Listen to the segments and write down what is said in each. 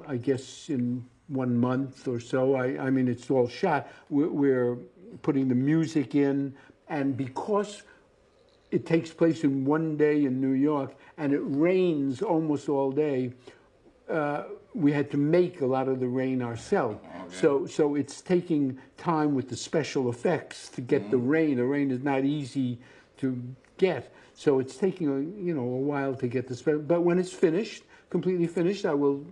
I guess, in 1 month or so. I mean, it's all shot. We're putting the music in, and because it takes place in one day in New York, and it rains almost all day, we had to make a lot of the rain ourselves. Okay. So it's taking time with the special effects to get the rain. The rain is not easy to get, so it's taking a while to get the special. But when it's finished, completely finished, I will,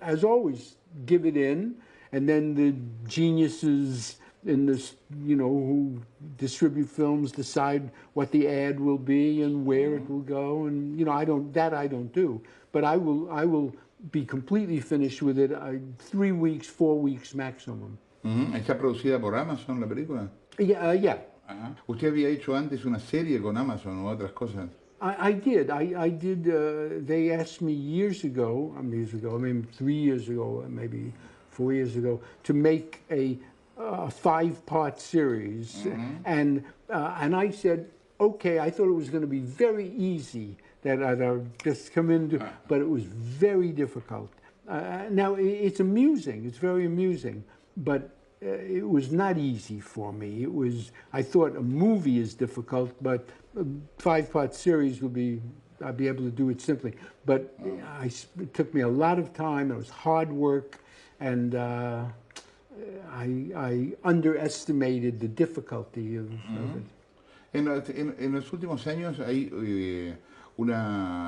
as always, give it in, and then the geniuses in this, who distribute films decide what the ad will be and where it will go, and I don't do, but I will be completely finished with it 3 weeks, 4 weeks maximum. ¿Está producida por Amazon la película? Yeah. ¿Usted había hecho antes una serie con Amazon o otras cosas? I did. They asked me years ago, I mean 3 years ago, maybe 4 years ago, to make a 5-part series, and I said, okay. I thought it was going to be very easy, that I'd just come into, but it was very difficult. Now it's amusing. It's very amusing, but it was not easy for me. I thought a movie is difficult, but a 5-part series I'd be able to do it simply. But it took me a lot of time. It was hard work, and I underestimated the difficulty of it. En los últimos años hay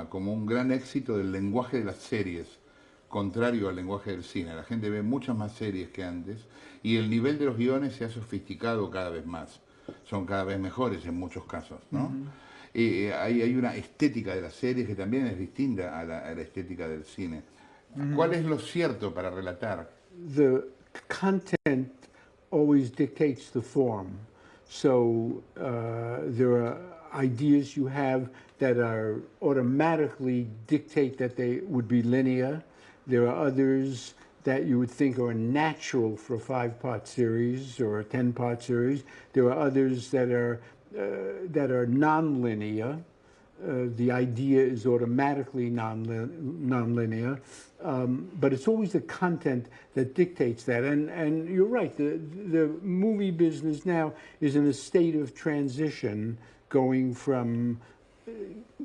como un gran éxito del lenguaje de las series, contrario al lenguaje del cine. La gente ve muchas más series que antes y el nivel de los guiones se ha sofisticado cada vez más. Son cada vez mejores en muchos casos, ¿no? Hay una estética de las series que también es distinta a la estética del cine. ¿Cuál es lo cierto para relatar? The content always dictates the form. So there are ideas you have that are automatically dictate that they would be linear. There are others that you would think are natural for a 5-part series or a 10-part series. There are others that are non-linear. The idea is automatically non-linear, but it's always the content that dictates that. And you're right, the movie business now is in a state of transition, going from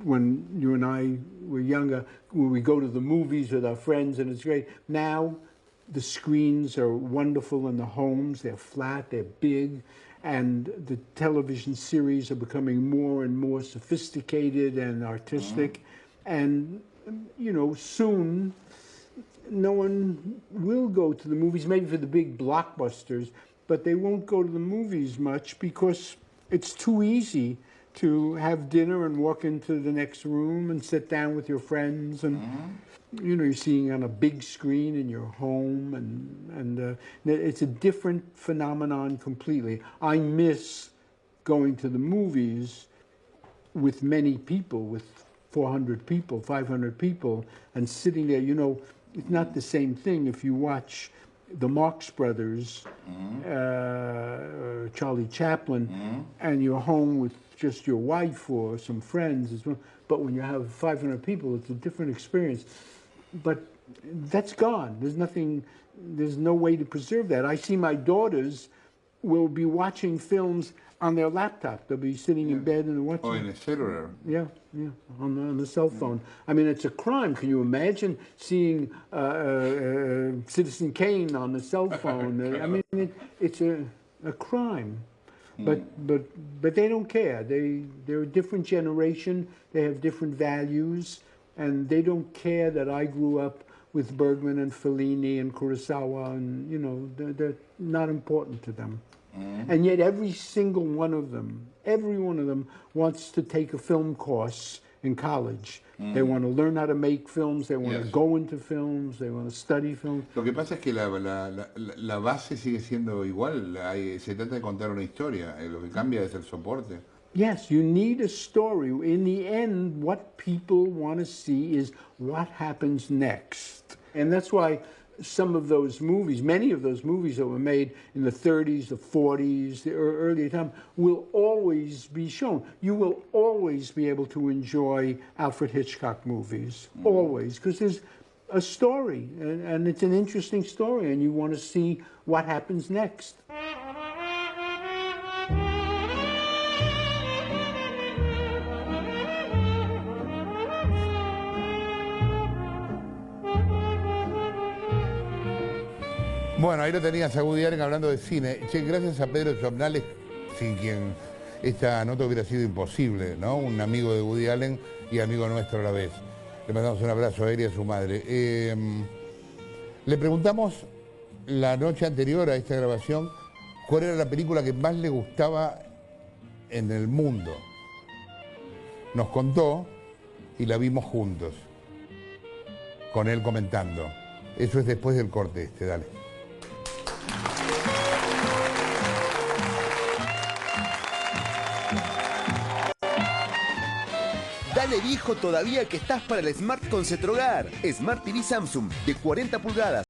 when you and I were younger, where we go to the movies with our friends and it's great. Now the screens are wonderful in the homes, they're flat, they're big, and the television series are becoming more and more sophisticated and artistic. And, soon no one will go to the movies, maybe for the big blockbusters, but they won't go to the movies much because it's too easy to have dinner and walk into the next room and sit down with your friends, and you're seeing on a big screen in your home, and it's a different phenomenon completely. I miss going to the movies with many people, with 400 people, 500 people, and sitting there. It's not the same thing if you watch the Marx Brothers, Charlie Chaplin, and you're home with just your wife or some friends as well. But when you have 500 people, it's a different experience. But that's gone. There's no way to preserve that. I see my daughters will be watching films on their laptop. They'll be sitting in bed and watching. Or in a cellular. Yeah, on the cell phone. I mean, it's a crime. Can you imagine seeing Citizen Kane on the cell phone? I mean, it's a crime. But they don't care. They're a different generation. They have different values, and they don't care that I grew up with Bergman and Fellini and Kurosawa, and they're not important to them. And yet every single one of them, every one of them wants to take a film course in college. They want to learn how to make films, they want to go into films, they want to study films. Lo que pasa es que la base sigue siendo igual. Se trata de contar una historia, lo que cambia es el soporte. Yes, you need a story. In the end, what people want to see is what happens next. And that's why some of those movies, many of those movies that were made in the 30s, the 40s, the earlier time, will always be shown. You will always be able to enjoy Alfred Hitchcock movies, always, because there's a story, and it's an interesting story, and you want to see what happens next. Bueno, ahí lo tenías a Woddy Allen hablando de cine. Che, gracias a Pedro Jornales, sin quien esta nota hubiera sido imposible, ¿no? Un amigo de Woddy Allen y amigo nuestro a la vez. Le mandamos un abrazo a él y a su madre. Le preguntamos la noche anterior a esta grabación cuál era la película que más le gustaba en el mundo. Nos contó y la vimos juntos, con él comentando. Eso es después del corte este, dale. Dale viejo todavía que estás para el Smart con Cetrogar. Smart TV Samsung de 40 pulgadas.